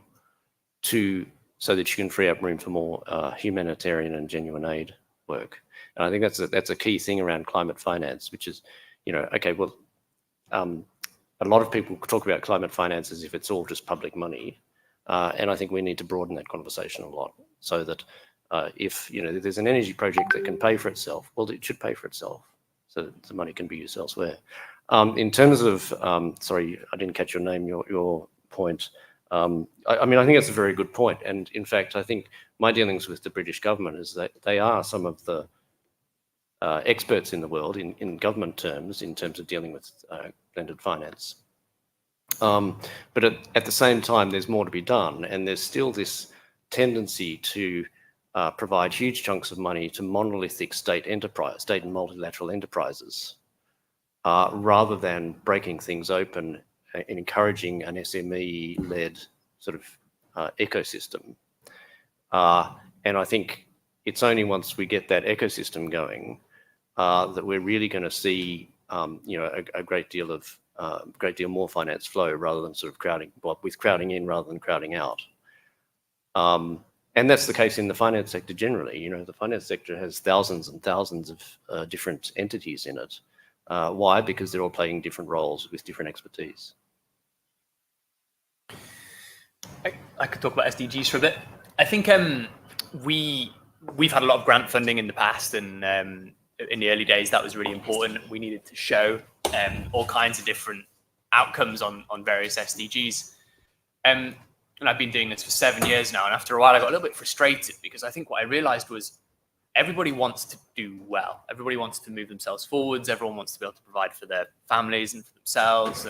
[SPEAKER 3] so that you can free up room for more humanitarian and genuine aid work. And I think that's a key thing around climate finance, which is, you know, okay, well, a lot of people talk about climate finance as if it's all just public money. And I think we need to broaden that conversation a lot, so that if, you know, there's an energy project that can pay for itself, well, it should pay for itself, so that the money can be used elsewhere. In terms of, sorry, I didn't catch your name, your point. I mean, I think that's a very good point. And in fact, I think my dealings with the British government is that they are some of the experts in the world in government terms, in terms of dealing with blended finance. But at the same time, there's more to be done. And there's still this tendency to provide huge chunks of money to monolithic state and multilateral enterprises, rather than breaking things open and encouraging an SME-led sort of ecosystem. And I think it's only once we get that ecosystem going that we're really going to see, you know, a great deal more finance flow, rather than sort of crowding in rather than crowding out. And that's the case in the finance sector generally. You know, the finance sector has thousands and thousands of different entities in it. Why? Because they're all playing different roles with different expertise.
[SPEAKER 4] I could talk about SDGs for a bit. I think we've had a lot of grant funding in the past, and in the early days that was really important. We needed to show all kinds of different outcomes on various SDGs. And I've been doing this for 7 years now, and after a while I got a little bit frustrated, because I think what I realized was everybody wants to do well. Everybody wants to move themselves forwards. Everyone wants to be able to provide for their families and for themselves.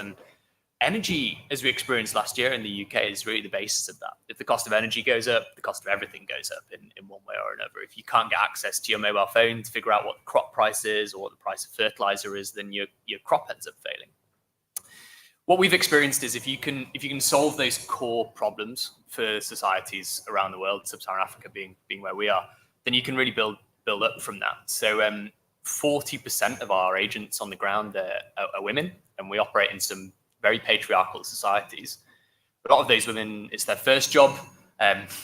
[SPEAKER 4] energy, as we experienced last year in the UK, is really the basis of that. If the cost of energy goes up, the cost of everything goes up in one way or another. If you can't get access to your mobile phone to figure out what the crop price is or what the price of fertilizer is, then your crop ends up failing. What we've experienced is if you can solve those core problems for societies around the world, Sub-Saharan Africa being where we are, then you can really build up from that. So 40% of our agents on the ground are women, and we operate in some very patriarchal societies. A lot of those women, it's their first job.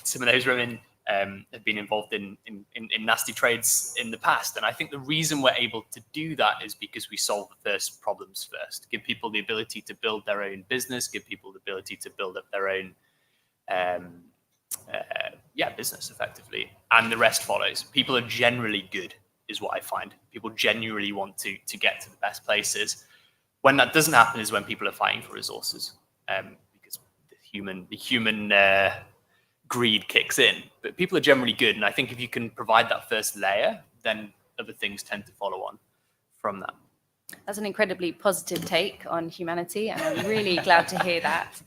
[SPEAKER 4] Some of those women have been involved in nasty trades in the past. And I think the reason we're able to do that is because we solve the first problems first, give people the ability to build their own business, give people the ability to build up their own business effectively. And the rest follows. People are generally good, is what I find. People genuinely want to get to the best places. When that doesn't happen is when people are fighting for resources, because the human greed kicks in. But people are generally good, and I think if you can provide that first layer, then other things tend to follow on from that.
[SPEAKER 1] That's an incredibly positive take on humanity, and I'm really glad to hear that.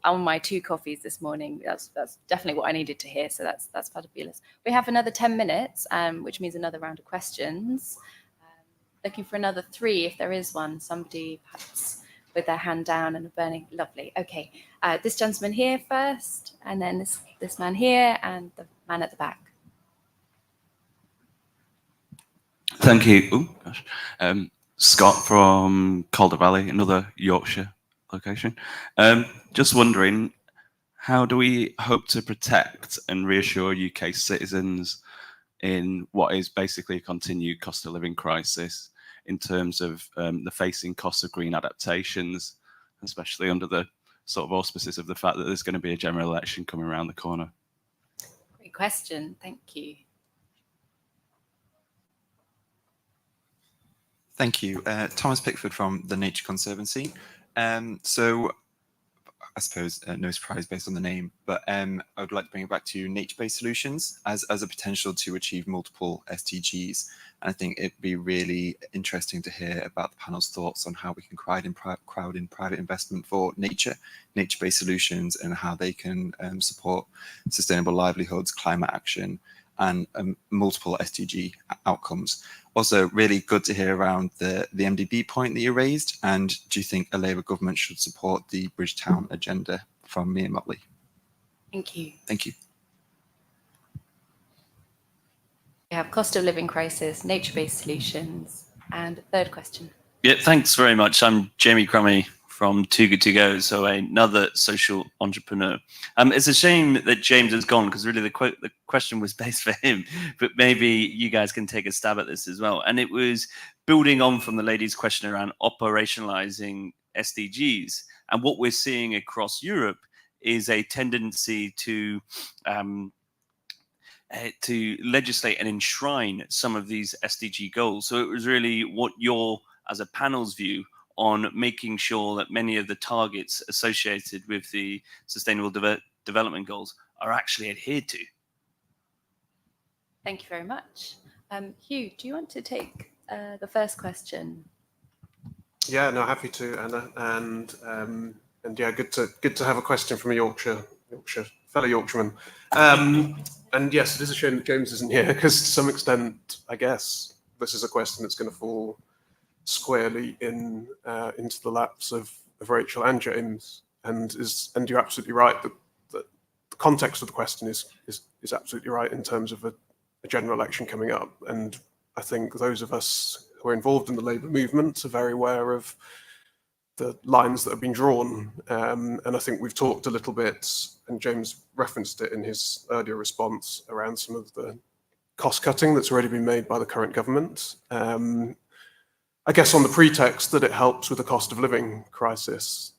[SPEAKER 1] On my 2 coffees this morning, that's definitely what I needed to hear. So that's fabulous. We have another 10 minutes, which means another round of questions. Looking for another 3, if there is one. Somebody perhaps with their hand down and a burning. Lovely. Okay, this gentleman here first, and then this man here, and the man at the back.
[SPEAKER 10] Thank you. Oh gosh. Scott from Calder Valley, another Yorkshire location. Just wondering, how do we hope to protect and reassure UK citizens in what is basically a continued cost of living crisis in terms of the facing costs of green adaptations, especially under the sort of auspices of the fact that there's going to be a general election coming around the corner?
[SPEAKER 1] Great question. Thank you.
[SPEAKER 11] Thank you. Thomas Pickford from the Nature Conservancy. So I suppose no surprise based on the name, but I would like to bring it back to nature-based solutions as a potential to achieve multiple SDGs. And I think it'd be really interesting to hear about the panel's thoughts on how we can crowd in private investment for nature-based solutions, and how they can support sustainable livelihoods, climate action, and multiple SDG outcomes. Also, really good to hear around the MDB point that you raised. And do you think a Labour government should support the Bridgetown agenda from Mia Motley?
[SPEAKER 1] Thank you.
[SPEAKER 11] Thank you.
[SPEAKER 1] We have cost of living crisis, nature-based solutions, and 3rd question.
[SPEAKER 10] Yeah, thanks very much. I'm Jamie Crummy from Too Good To Go, so another social entrepreneur. It's a shame that James has gone, because really the question was based for him, but maybe you guys can take a stab at this as well. And it was building on from the lady's question around operationalizing SDGs. And what we're seeing across Europe is a tendency to legislate and enshrine some of these SDG goals. So it was really what your, as a panel's view, on making sure that many of the targets associated with the Sustainable Development Goals are actually adhered to.
[SPEAKER 1] Thank you very much. Hugh, do you want to take the first question?
[SPEAKER 6] Yeah, no, happy to, Anna. And yeah, good to have a question from a fellow Yorkshireman. And yes, it is a shame that James isn't here, because to some extent, I guess this is a question that's going to fall squarely into the laps of Rachel and James, and you're absolutely right that the context of the question is absolutely right in terms of a general election coming up. And I think those of us who are involved in the Labour movement are very aware of the lines that have been drawn, and I think we've talked a little bit, and James referenced it in his earlier response, around some of the cost cutting that's already been made by the current government. I guess on the pretext that it helps with the cost of living crisis.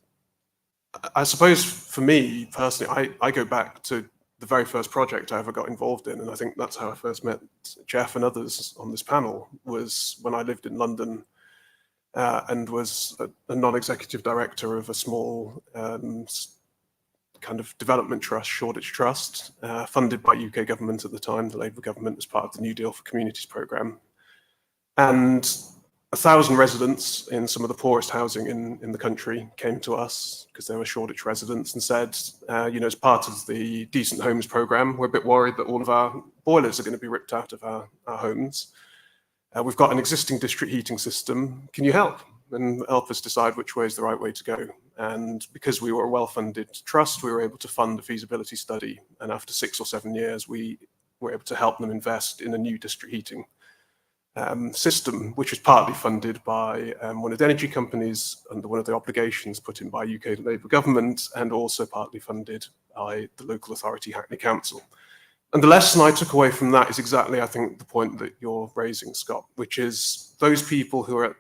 [SPEAKER 6] I suppose for me personally, I go back to the very first project I ever got involved in, and I think that's how I first met Geoff and others on this panel, was when I lived in London and was a non-executive director of a small kind of development trust, Shoreditch Trust, funded by UK government at the time, the Labour government, as part of the New Deal for Communities programme. And 1,000 residents in some of the poorest housing in the country came to us because they were Shoreditch residents and said, as part of the Decent Homes programme, we're a bit worried that all of our boilers are going to be ripped out of our homes. We've got an existing district heating system. Can you help? And help us decide which way is the right way to go. And because we were a well-funded trust, we were able to fund a feasibility study. And after 6 or 7 years, we were able to help them invest in a new district heating system, which was partly funded by one of the energy companies under one of the obligations put in by UK Labour government, and also partly funded by the local authority, Hackney Council. And the lesson I took away from that is exactly, I think, the point that you're raising, Scott, which is those people who are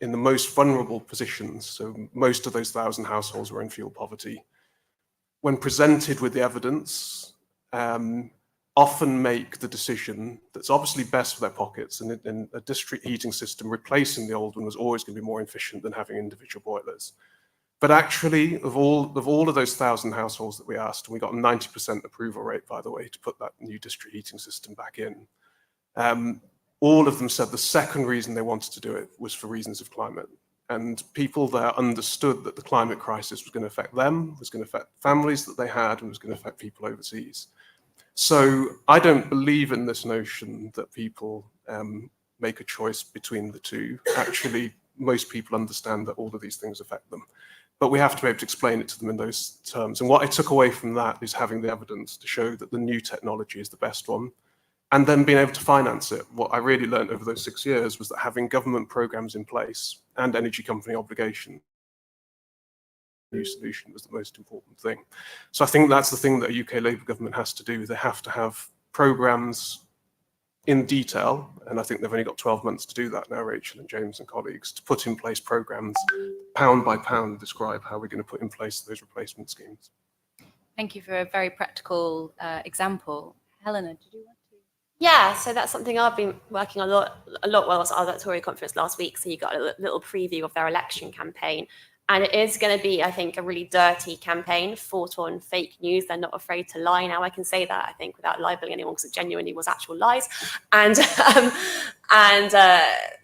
[SPEAKER 6] in the most vulnerable positions, so most of those 1,000 households were in fuel poverty, when presented with the evidence, often make the decision that's obviously best for their pockets. And in a district heating system, replacing the old one was always going to be more efficient than having individual boilers. But actually, of all of those 1,000 households that we asked, and we got a 90% approval rate, by the way, to put that new district heating system back in, all of them said the second reason they wanted to do it was for reasons of climate. And people there understood that the climate crisis was going to affect them, was going to affect families that they had, and was going to affect people overseas. So I don't believe in this notion that people make a choice between the two. Actually, most people understand that all of these things affect them. But we have to be able to explain it to them in those terms. And what I took away from that is having the evidence to show that the new technology is the best one, and then being able to finance it. What I really learned over those 6 years was that having government programs in place and energy company obligation, new solution was the most important thing. So I think that's the thing that a UK Labour government has to do. They have to have programs in detail, and I think they've only got 12 months to do that now, Rachel and James and colleagues, to put in place programs, pound by pound, describe how we're going to put in place those replacement schemes.
[SPEAKER 1] Thank you for a very practical example. Helena, did you want to?
[SPEAKER 5] Yeah, so that's something I've been working a lot while I was at the Tory conference last week. So you got a little preview of their election campaign. And it is going to be, I think, a really dirty campaign fought on fake news. They're not afraid to lie now. I can say that, I think, without libeling anyone, because it genuinely was actual lies. And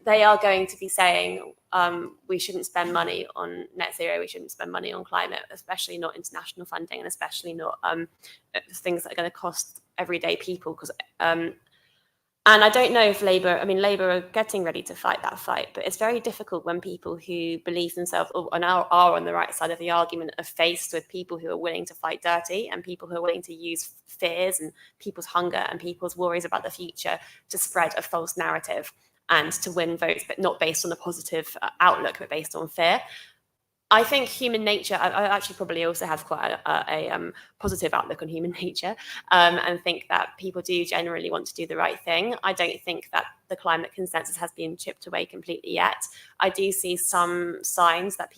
[SPEAKER 5] they are going to be saying we shouldn't spend money on net zero. We shouldn't spend money on climate, especially not international funding, and especially not things that are going to cost everyday people. Because and I don't know if Labour are getting ready to fight that fight, but it's very difficult when people who believe themselves or are on the right side of the argument are faced with people who are willing to fight dirty and people who are willing to use fears and people's hunger and people's worries about the future to spread a false narrative and to win votes, but not based on a positive outlook, but based on fear. I think human nature, I actually probably also have quite a positive outlook on human nature, and think that people do generally want to do the right thing. I don't think that the climate consensus has been chipped away completely yet. I do see some signs that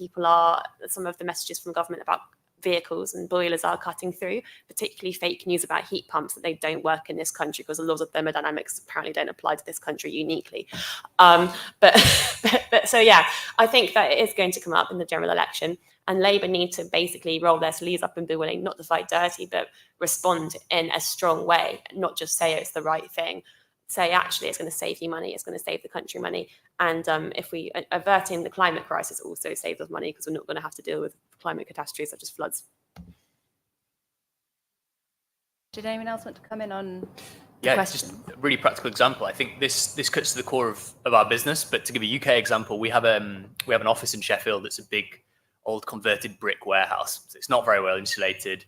[SPEAKER 5] some of the messages from government about vehicles and boilers are cutting through, particularly fake news about heat pumps, that they don't work in this country because the laws of thermodynamics apparently don't apply to this country uniquely. But so yeah, I think that it is going to come up in the general election, and Labour need to basically roll their sleeves up and be willing not to fight dirty, but respond in a strong way, not just say it's the right thing. Say, actually, it's going to save you money, it's going to save the country money. And if we averting the climate crisis also saves us money, because we're not going to have to deal with climate catastrophes such as floods.
[SPEAKER 1] Did anyone else want to come in on the
[SPEAKER 4] Yeah,
[SPEAKER 1] question?
[SPEAKER 4] just a really practical example. I think this cuts to the core of our business. But to give a UK example, we have an office in Sheffield that's a big old converted brick warehouse. So it's not very well insulated.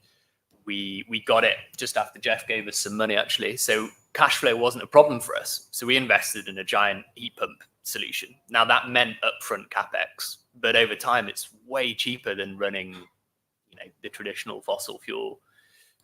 [SPEAKER 4] We got it just after Geoff gave us some money, actually. So cash flow wasn't a problem for us. So we invested in a giant heat pump solution. Now that meant upfront capex, but over time it's way cheaper than running, the traditional fossil fuel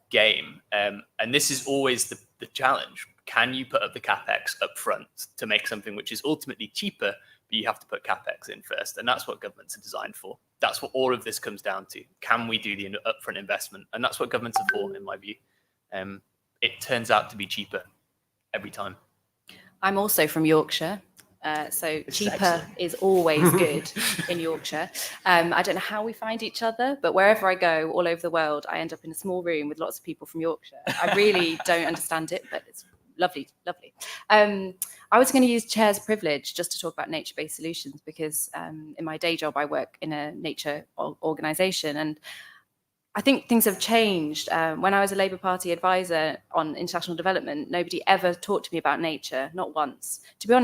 [SPEAKER 4] game. And this is always the challenge. Can you put up the capex upfront to make something which is ultimately cheaper, but you have to put capex in first? And that's what governments are designed for. That's what all of this comes down to. Can we do the upfront investment? And that's what governments are for, in my view. It turns out to be cheaper every time.
[SPEAKER 1] I'm also from Yorkshire, so
[SPEAKER 4] It's
[SPEAKER 1] cheaper
[SPEAKER 4] excellent.
[SPEAKER 1] is always good in Yorkshire. I don't know how we find each other, but wherever I go, all over the world, I end up in a small room with lots of people from Yorkshire. I really don't understand it, but it's lovely, lovely. I was going to use chair's privilege just to talk about nature-based solutions because in my day job I work in a nature organisation, and I think things have changed. When I was a Labour Party advisor on international development, nobody ever talked to me about nature, not once. To be honest,